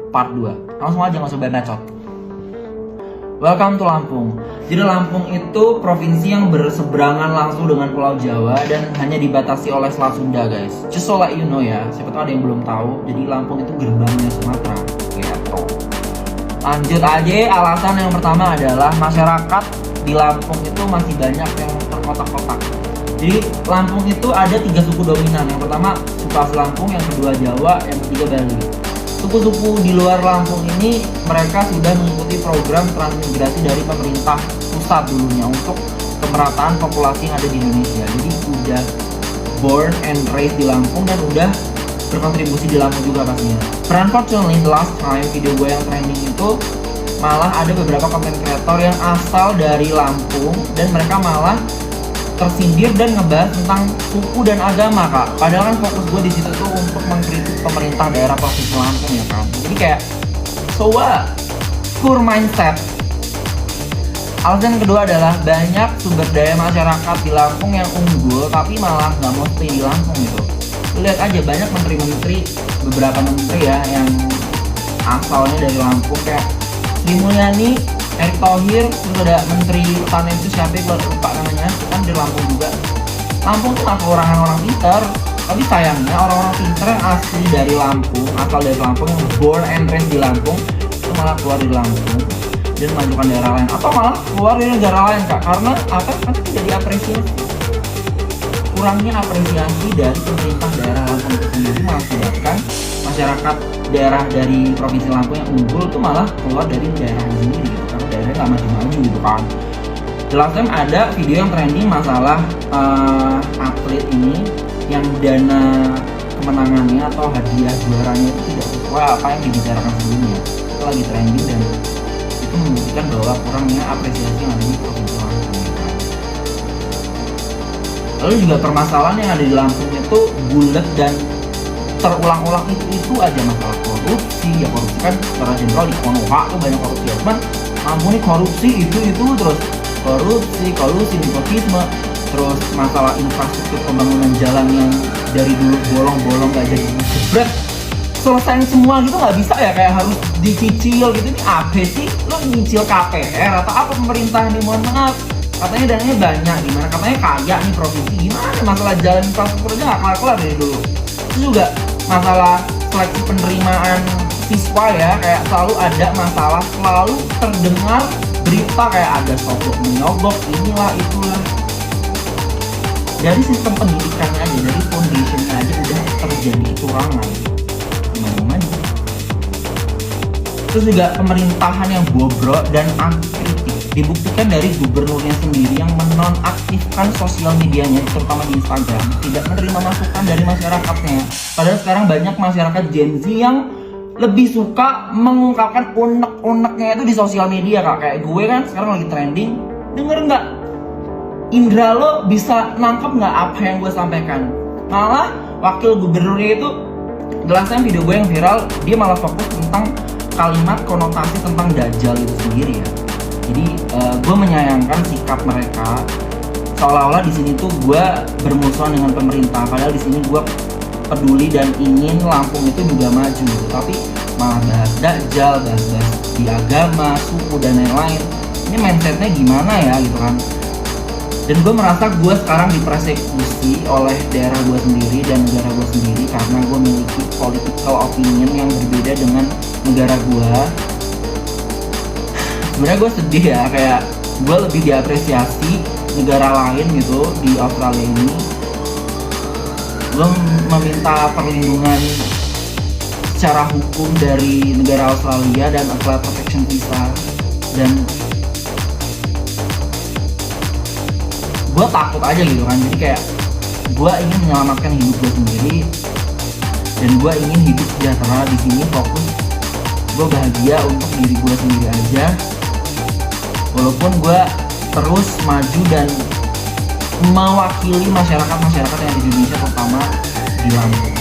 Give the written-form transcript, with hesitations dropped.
part 2. Langsung aja nggak usah bacot. Welcome to Lampung. Jadi Lampung itu provinsi yang berseberangan langsung dengan Pulau Jawa dan hanya dibatasi oleh Selat Sunda, guys. Just so let you know ya, siapa tahu ada yang belum tahu. Jadi Lampung itu gerbangnya Sumatera. Gitu. Lanjut aja, alasan yang pertama adalah masyarakat di Lampung itu masih banyak yang terkotak-kotak. Jadi Lampung itu ada 3 suku dominan. Yang pertama suku asli Lampung, yang kedua Jawa, yang ketiga Bali. Suku-suku di luar Lampung ini mereka sudah mengikuti program transmigrasi dari pemerintah pusat dulunya untuk pemerataan populasi yang ada di Indonesia. Jadi udah born and raised di Lampung dan udah berkontribusi di Lampung juga pastinya. But unfortunately, the last time video gue yang trending itu malah ada beberapa content creator yang asal dari Lampung dan mereka malah tersindir dan ngebahas tentang suku dan agama, Kak. Padahal kan fokus gue di situ tuh untuk mengkritik pemerintah daerah provinsi Lampung ya kan. Jadi kayak so what? Poor mindset. Alasan kedua adalah banyak sumber daya masyarakat di Lampung yang unggul tapi malah nggak mau stay di Lampung gitu. Lihat aja banyak menteri-menteri, beberapa menteri ya yang asalnya dari Lampung kayak Sri Mulyani, Erick Thohir, terus ada Menteri Pertanian itu siapa gue lupa namanya, kan di Lampung juga. Lampung tuh nggak orang pintar, tapi sayangnya orang-orang pintar yang asli dari Lampung, asal dari Lampung yang born and raised di Lampung itu malah keluar di Lampung dan memajukan daerah lain atau malah keluar dari negara lain, Kak. Karena apa? Karena tidak diapresiasi. Kurangnya apresiasi dari pemerintah daerah Lampung itu sendiri mengakibatkan masyarakat daerah dari provinsi Lampung yang unggul itu malah keluar dari daerahnya sendiri gitu. Karena daerahnya nggak maju-maju gitu kan. The last time ada video yang trending masalah atlet ini yang dana kemenangannya atau hadiah juaranya itu tidak sesuai apa yang dibicarakan sebelumnya. Itu lagi trending dan itu membuktikan bahwa kurangnya apresiasi yang ada di provinsi Lampung. Lalu juga permasalahan yang ada di Lampung itu bulat dan terulang-ulang itu aja masalah korupsi. Ya korupsi kan secara general di Konoha tuh banyak korupsi ya. Cuman Lampung ini korupsi itu terus korupsi, nepotisme, terus masalah infrastruktur pembangunan jalan yang dari dulu bolong-bolong gak jadi jebret selesain semua gitu nggak bisa ya, kayak harus dicicil gitu. Ini apa sih? Lo nyicil KPR atau apa pemerintah nih? Mohon maaf, katanya dananya banyak, gimana katanya kaya nih provinsi, gimana masalah jalan infrastrukturnya nggak kelar-kelar dari dulu. Itu juga masalah seleksi penerimaan siswa ya, kayak selalu ada masalah, selalu terdengar berita kayak ada sogok menyogok inilah itulah. Dari sistem pendidikannya aja, dari foundationnya aja udah terjadi kecurangan gimana. Terus juga pemerintahan yang bobrok dan anti-kritik dibuktikan dari gubernurnya sendiri yang menonaktifkan sosial medianya, terutama di Instagram, tidak menerima masukan dari masyarakatnya. Padahal sekarang banyak masyarakat Gen Z yang lebih suka mengungkapkan unek-uneknya itu di sosial media, Kak. Kayak gue kan sekarang lagi trending, denger nggak? Indra lo bisa nangkep nggak apa yang gue sampaikan? Malah wakil gubernurnya itu, jelasnya video gue yang viral, dia malah fokus tentang kalimat konotasi tentang dajjal itu sendiri ya. Jadi gue menyayangkan sikap mereka, seolah-olah di sini tuh gue bermusuhan dengan pemerintah, padahal di sini gue peduli dan ingin Lampung itu juga maju, tapi malah bahas dajjal, bahas di agama, suku dan lain-lain. Ini mindsetnya gimana ya gitu kan? Dan gue merasa gue sekarang dipersekusi oleh daerah gue sendiri dan negara gue sendiri karena gue memiliki political opinion yang berbeda dengan negara gue. Sebenarnya gue sedih ya, kayak gue lebih diapresiasi negara lain gitu di Australia ini. Gue meminta perlindungan secara hukum dari negara Australia dan apply protection visa, dan gue takut aja gitu kan. Jadi kayak gue ingin menyelamatkan hidup gue sendiri dan gue ingin hidup sejahtera di sini, fokus gue bahagia untuk diri gue sendiri aja, walaupun gue terus maju dan mewakili masyarakat yang ada di Indonesia, terutama di Lampung.